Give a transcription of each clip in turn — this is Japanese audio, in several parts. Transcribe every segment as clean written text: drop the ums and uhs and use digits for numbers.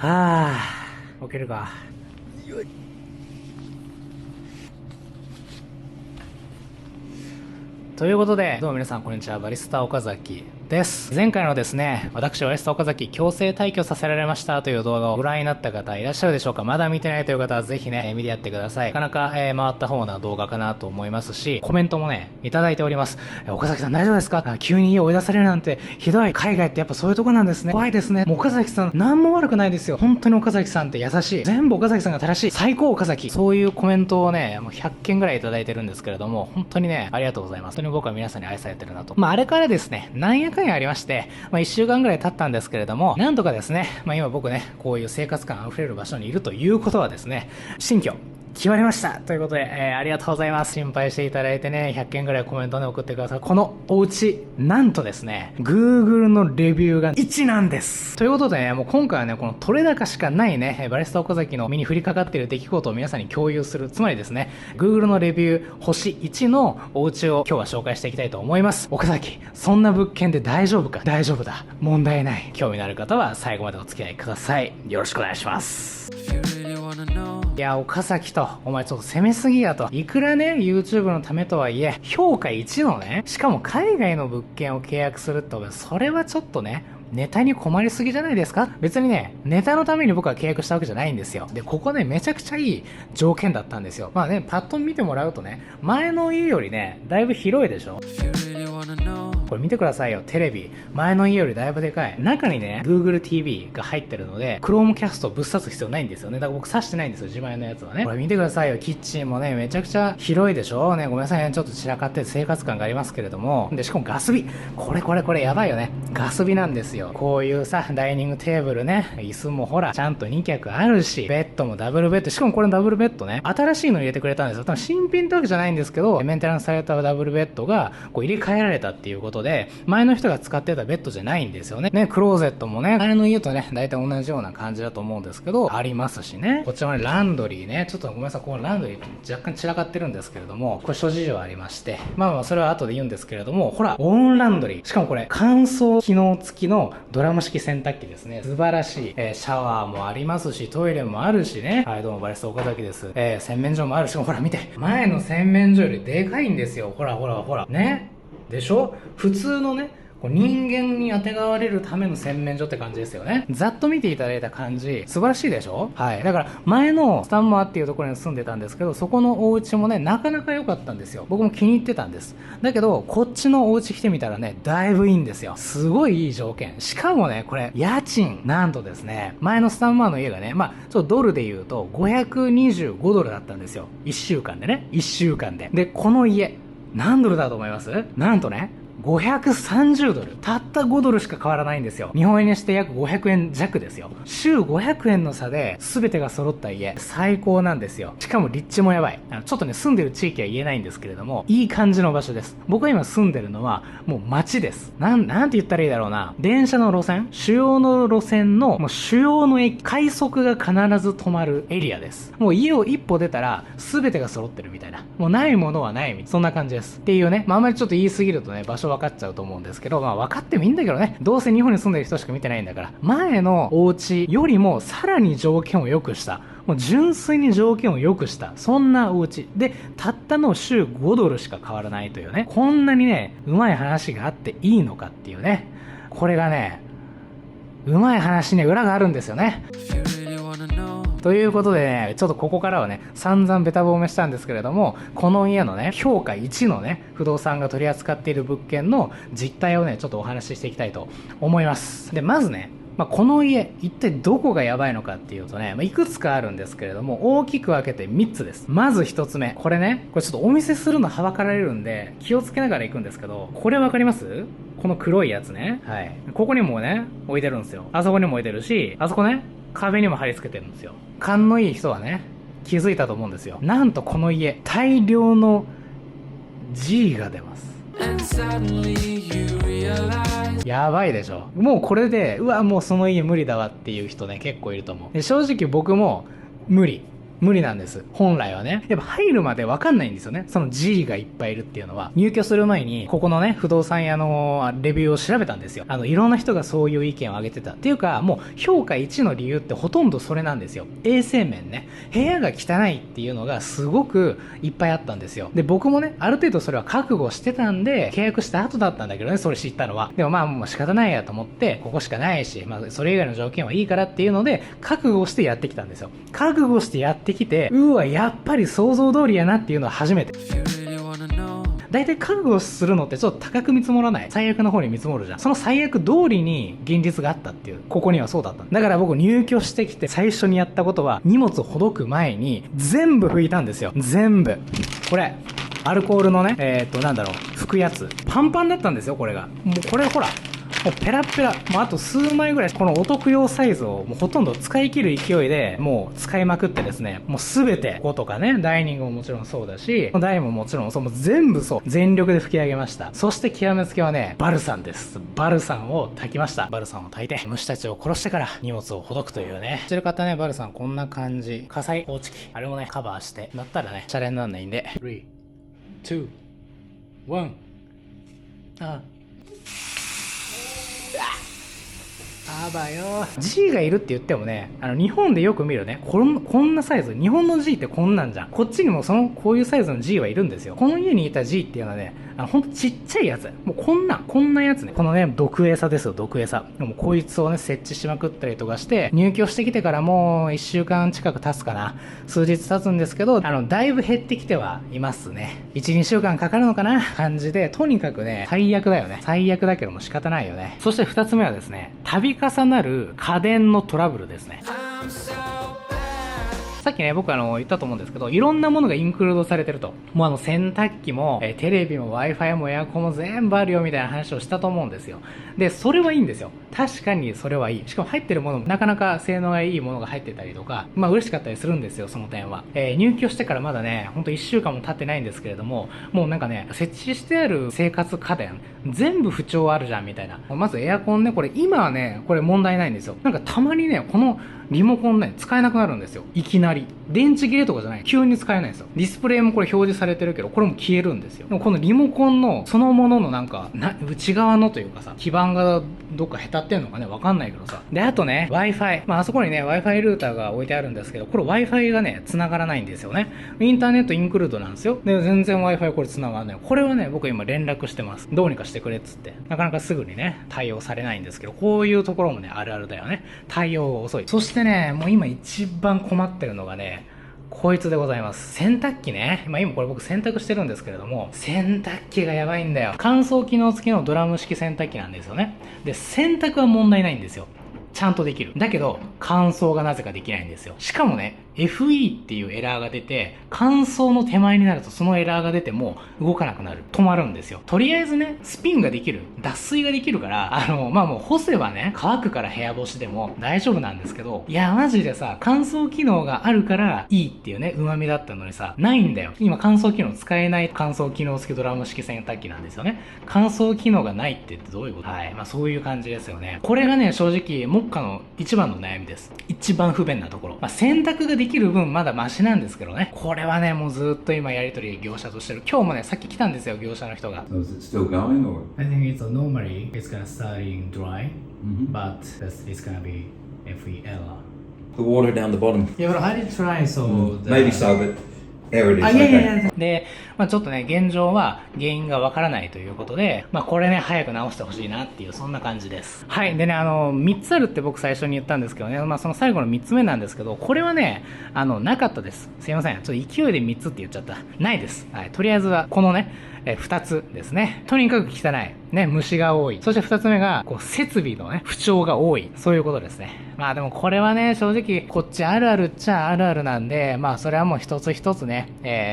はあ、起きるか。ということで、どうも皆さんこんにちは、バリスタ岡崎です。前回のですね、私バリスタ岡崎強制退去させられましたという動画をご覧になった方いらっしゃるでしょうか。まだ見てないという方はぜひね、見てやってください。なかなか、回った方な動画かなと思いますし、コメントもね、いただいております。岡崎さん大丈夫ですか？急に家を追い出されるなんてひどい。海外ってやっぱそういうとこなんですね。怖いですね。もう岡崎さん何も悪くないですよ。本当に岡崎さんって優しい。全部岡崎さんが正しい。最高岡崎。そういうコメントをね、もう100件ぐらいいただいてるんですけれども、本当にね、ありがとうございます。本当に僕は皆さんに愛されてるなと。あれからですね、なんやかんやありまして、1週間ぐらい経ったんですけれども、なんとかですね、今僕ね、こういう生活感あふれる場所にいるということはですね、新居決まりましたということで、ありがとうございます。心配していただいてね、100件ぐらいコメントね、送ってください。このお家、なんとですね、Google のレビューが1なんです。ということでね、もう今回はね、この取れ高しかないね、バリスタ岡崎の身に降りかかっている出来事を皆さんに共有する。つまりですね、Google のレビュー星1のお家を今日は紹介していきたいと思います。岡崎、そんな物件で大丈夫か？大丈夫だ。問題ない。興味のある方は最後までお付き合いください。よろしくお願いします。いや、岡崎と、お前ちょっと攻めすぎやと。いくらね、YouTube のためとはいえ、評価1のね、しかも海外の物件を契約するって、それはちょっとね、ネタに困りすぎじゃないですか？別にね、ネタのために僕は契約したわけじゃないんですよ。で、ここね、めちゃくちゃいい条件だったんですよ。パッと見てもらうとね、前の家よりね、だいぶ広いでしょ？これ見てくださいよ、テレビ。前の家よりだいぶでかい。中にね、Google TV が入ってるので、Chromecast をぶっ刺す必要ないんですよね。だから僕刺してないんですよ、自前のやつはね。これ見てくださいよ、キッチンもね、めちゃくちゃ広いでしょ？ね、ごめんなさいね、ちょっと散らかって生活感がありますけれども。で、しかもガス火。これやばいよね。ガス火なんですよ。こういうさ、ダイニングテーブルね、椅子もほら、ちゃんと2脚あるし、ベッドもダブルベッド。しかもこれダブルベッドね、新しいの入れてくれたんですよ。多分新品ってわけじゃないんですけど、メンテナンスされたダブルベッドが、こう入れ替えられたっていうことで、前の人が使ってたベッドじゃないんですよね。クローゼットもね、あれの家とね、大体同じような感じだと思うんですけど、ありますしね。こちらのランドリーね、ちょっとごめんなさい、このランドリー若干散らかってるんですけれども、これ諸事情ありまして、それは後で言うんですけれども、ほら、オンランドリー。しかもこれ、乾燥機能付きのドラム式洗濯機ですね。素晴らしい。シャワーもありますし、トイレもあるしね。はい、どうもバリスタ岡崎です。洗面所もあるし、ほら見て。前の洗面所よりでかいんですよ。ほら。ね。でしょ？普通のね、人間にあてがわれるための洗面所って感じですよね。ざっと見ていただいた感じ、素晴らしいでしょ？はい。だから、前のスタンマーっていうところに住んでたんですけど、そこのお家もね、なかなか良かったんですよ。僕も気に入ってたんです。だけど、こっちのお家来てみたらね、だいぶいいんですよ。すごいいい条件。しかもね、これ、家賃、なんとですね、前のスタンマーの家がね、ちょっとドルで言うと、525ドルだったんですよ。1週間でね。1週間で。で、この家、何ドルだと思います？なんとね、530ドル。たった5ドルしか変わらないんですよ。日本円にして約500円弱ですよ。週500円の差で全てが揃った家。最高なんですよ。しかも立地もやばい。ちょっとね、住んでる地域は言えないんですけれども、いい感じの場所です。僕が今住んでるのは、もう街です。なんて言ったらいいだろうな。電車の路線、主要の路線の、もう主要の駅、快速が必ず止まるエリアです。もう家を一歩出たら、全てが揃ってるみたいな。もうないものはないみたいな。そんな感じです。っていうね、あんまりちょっと言い過ぎるとね、場所分かっちゃうと思うんですけど、分かってもいいんだけどね。どうせ日本に住んでる人しか見てないんだから。前のお家よりもさらに条件を良くした。もう純粋に条件を良くした。そんなお家。で、たったの週5ドルしか変わらないというね。こんなにね、うまい話があっていいのかっていうね。これがね、うまい話に裏があるんですよね。ということでね、ちょっとここからはね、散々ベタ褒めしたんですけれども、この家のね、評価1のね、不動産が取り扱っている物件の実態をね、ちょっとお話ししていきたいと思います。で、まずね、この家、一体どこがやばいのかっていうとね、いくつかあるんですけれども、大きく分けて3つです。まず1つ目。これね、これちょっとお見せするのはばかられるんで、気をつけながら行くんですけど、これ分かります？この黒いやつね。はい。ここにもね、置いてるんですよ。あそこにも置いてるし、あそこね、壁にも貼り付けてるんですよ。勘のいい人はね、気づいたと思うんですよ。なんとこの家、大量の G が出ます。やばいでしょ。もうこれで、うわ、もうその家無理だわっていう人ね、結構いると思う。で、正直僕も無理。無理なんです。本来はね。やっぱ入るまでわかんないんですよね。その G がいっぱいいるっていうのは。入居する前に、ここのね、不動産屋のレビューを調べたんですよ。いろんな人がそういう意見を挙げてた。っていうか、もう評価1の理由ってほとんどそれなんですよ。衛生面ね。部屋が汚いっていうのがすごくいっぱいあったんですよ。で、僕もね、ある程度それは覚悟してたんで、契約した後だったんだけどね、それ知ったのは。でもまあもう仕方ないやと思って、ここしかないし、まあそれ以外の条件はいいからっていうので、覚悟してやってきたんですよ。覚悟してやってきて、うわ、やっぱり想像通りやなっていうのは初めて。大体覚悟するのってちょっと高く見積もらない。最悪の方に見積もるじゃん。その最悪通りに現実があったっていう。ここにはそうだった。だから僕入居してきて最初にやったことは、荷物ほどく前に全部拭いたんですよ。全部。これ。アルコールのね、拭くやつ。パンパンだったんですよ、これが。もうこれほら。もうペラペラ。もうあと数枚ぐらい、このお得用サイズをもうほとんど使い切る勢いで、もう使いまくってですね、もうすべて、こことかね、ダイニングももちろんそうだし、台ももちろんそう、もう全部そう、全力で吹き上げました。そして極めつけはね、バルサンです。バルサンを炊きました。バルサンを炊いて、虫たちを殺してから荷物をほどくというね。知ってる方ね、バルサンこんな感じ。火災報知器。あれもね、カバーして、なったらね、シャレにならないんで、3、2、1、やばいよ。G がいるって言ってもね、日本でよく見るね、こんなサイズ、日本の G ってこんなんじゃん。こっちにもこういうサイズの G はいるんですよ。この家にいた G っていうのはね、ほんとちっちゃいやつ。もうこんなやつね。このね、毒餌ですよ、毒餌。でもこいつをね、設置しまくったりとかして、入居してきてからもう1週間近く経つかな。数日経つんですけど、だいぶ減ってきてはいますね。1、2週間かかるのかな感じで、とにかくね、最悪だよね。最悪だけども仕方ないよね。そして2つ目はですね、度重なる家電のトラブルですね。さっきね、僕言ったと思うんですけど、いろんなものがインクルードされてると。もう洗濯機も、テレビも Wi-Fi もエアコンも全部あるよみたいな話をしたと思うんですよ。で、それはいいんですよ。確かにそれはいい。しかも入ってるものもなかなか性能がいいものが入ってたりとか、まあ嬉しかったりするんですよ、その点は。入居してからまだね、ほんと1週間も経ってないんですけれども、もうなんかね、設置してある生活家電、全部不調あるじゃんみたいな。まずエアコンね、これ今はね、これ問題ないんですよ。なんかたまにね、このリモコンね、使えなくなるんですよ。いきなり。電池切れとかじゃない。急に使えないんですよ。ディスプレイもこれ表示されてるけど、これも消えるんですよ。でもこのリモコンのそのもののなんか、内側のというかさ、基板がどっかへたってんのかね、わかんないけどさ。で、あとね、Wi-Fi。まあ、あそこにね、Wi-Fi ルーターが置いてあるんですけど、これ Wi-Fi がね、繋がらないんですよね。インターネットインクルードなんですよ。で、全然 Wi-Fi これ繋がらない。これはね、僕今連絡してます。どうにかしてくれっつって。なかなかすぐにね、対応されないんですけど、こういうところもね、あるあるだよね。対応が遅い。そしてね、もう今一番困ってるのがね、こいつでございます。洗濯機ね。まあ今これ僕洗濯してるんですけれども、洗濯機がやばいんだよ。乾燥機能付きのドラム式洗濯機なんですよね。で、洗濯は問題ないんですよ。ちゃんとできる。だけど、乾燥がなぜかできないんですよ。しかもね、FE っていうエラーが出て、乾燥の手前になるとそのエラーが出ても動かなくなる。止まるんですよ。とりあえずね、スピンができる。脱水ができるから、まあもう干せばね、乾くから部屋干しでも大丈夫なんですけど、いや、マジでさ、乾燥機能があるからいいっていうね、旨味だったのにさ、ないんだよ。今乾燥機能使えない乾燥機能付きドラム式洗濯機なんですよね。乾燥機能がないってどういうこと？はい。まあそういう感じですよね。これがね、正直、目下の一番の悩みです。一番不便なところ。まあ洗濯ができる分まだマシなんですけどね。これはね、もうずっと今やりとり業者としてる。今日もね、さっき来たんですよ、業者の人が。So is it still going or? I think it's normally it's gonna start in dry, but it's gonna be FE error. The water down the bottom. Yeah, but I did try, so Maybe so, but there it is. いやいやいや。で、まあちょっとね、現状は原因がわからないということで、まあこれね、早く直してほしいなっていう、そんな感じです。はい。でね、3つあるって僕最初に言ったんですけどね、まあその最後の3つ目なんですけど、これはね、なかったです。すいません。ちょっと勢いで3つって言っちゃった。ないです。はい。とりあえずは、このね、2つですね。とにかく汚い。ね、虫が多い。そして2つ目が、こう、設備のね、不調が多い。そういうことですね。まあでもこれはね、正直、こっちあるあるっちゃあるあるなんで、まあそれはもう一つ一つね、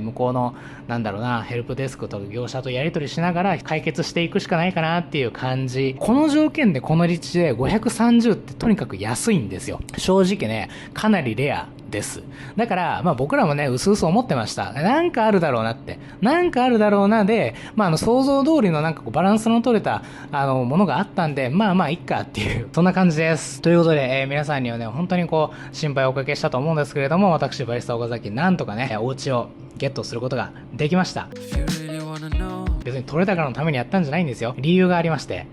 向こうの、なんだろうな、ヘルプデスクと業者とやり取りしながら解決していくしかないかなっていう感じ。この条件でこの立地で530ってとにかく安いんですよ。正直ね、かなりレアです。だから、僕らもね、うすうす思ってました。なんかあるだろうなって。なんかあるだろうなで、想像通りのなんかこうバランスの取れた、ものがあったんで、いっかっていう、そんな感じです。ということで、皆さんにはね、本当にこう、心配をおかけしたと思うんですけれども、私、バリスタ岡崎、なんとかね、お家をゲットすることができました。別に取れ高のためにやったんじゃないんですよ。理由がありまして。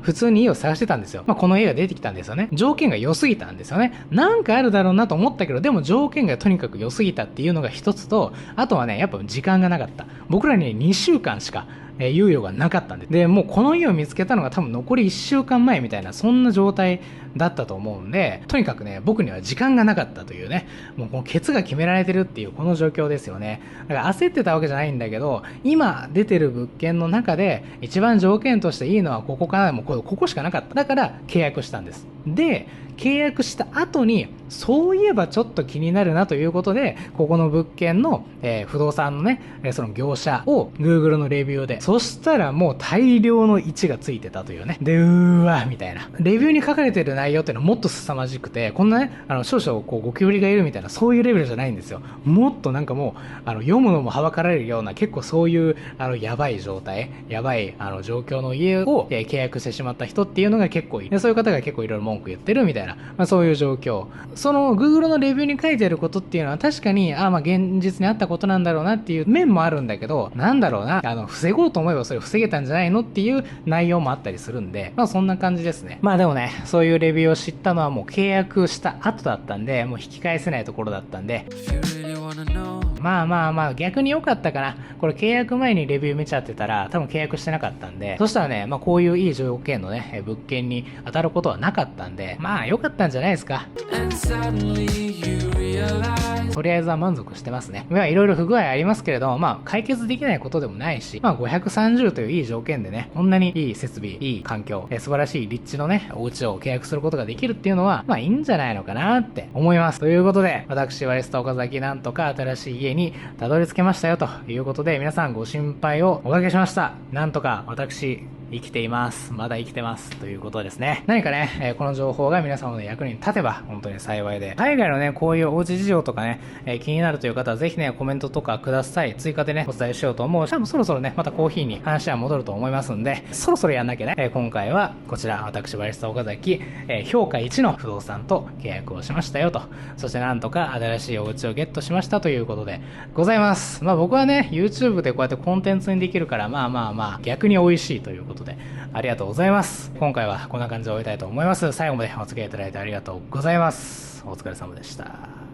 普通に家を探してたんですよ。この家が出てきたんですよね。条件が良すぎたんですよね。なんかあるだろうなと思ったけど、でも条件がとにかく良すぎたっていうのが一つと、あとはね、やっぱ時間がなかった。僕らに2週間しか、猶予がなかったんで。で、もうこの家を見つけたのが多分残り1週間前みたいな、そんな状態だったと思うんで、とにかくね、僕には時間がなかったというね、もうこのケツが決められてるっていうこの状況ですよね。だから焦ってたわけじゃないんだけど、今出てる物件の中で一番条件としていいのはここかな、もうここしかなかった。だから契約したんです。で、契約した後に、そういえばちょっと気になるなということで、ここの物件の、不動産のね、その業者を Google のレビューで、そしたらもう大量の1がついてたというね。で、みたいな。レビューに書かれてる内容っていうのはもっと凄まじくて、こんなね、少々こうゴキブリがいるみたいな、そういうレベルじゃないんですよ。もっとなんかもう、読むのもはばかられるような、結構そういう、やばい状態、やばい、状況の家を、契約してしまった人っていうのが結構いる。でそういう方が結構いろいろ文句言ってるみたいな、そういう状況。その Google のレビューに書いてあることっていうのは確かに、現実にあったことなんだろうなっていう面もあるんだけど、なんだろうな、防ごうと思えばそれ防げたんじゃないのっていう内容もあったりするんで、そんな感じですね。でもね、そういうレビューを知ったのはもう契約した後だったんで、もう引き返せないところだったんで、逆に良かったかな。これ契約前にレビュー見ちゃってたら多分契約してなかったんで、そしたらね、こういういい条件のね、物件に当たることはなかったんで、良かったんじゃないですか。とりあえずは満足してますね。いろいろ不具合ありますけれども、解決できないことでもないし、530といういい条件でね、こんなにいい設備、いい環境、素晴らしい立地のね、お家を契約することができるっていうのは、いいんじゃないのかなって思います。ということで、私、ワリスタ岡崎なんとか新しい家にたどり着けましたよということで、皆さんご心配をおかけしました。なんとか私、生きています。まだ生きてます。ということですね。何かね、この情報が皆様の役に立てば本当に幸いで。海外のね、こういうおうち事情とかね、気になるという方はぜひね、コメントとかください。追加でね、お伝えしようと思う。多分そろそろね、またコーヒーに話は戻ると思いますんで、そろそろやんなきゃね。今回はこちら、私、バリスタ岡崎、評価1の不動産と契約をしましたよと。そしてなんとか新しいお家をゲットしましたということでございます。僕はね、YouTube でこうやってコンテンツにできるから、逆に美味しいということで、ありがとうございます。今回はこんな感じで終えたいと思います。最後までお付き合いいただいてありがとうございます。お疲れ様でした。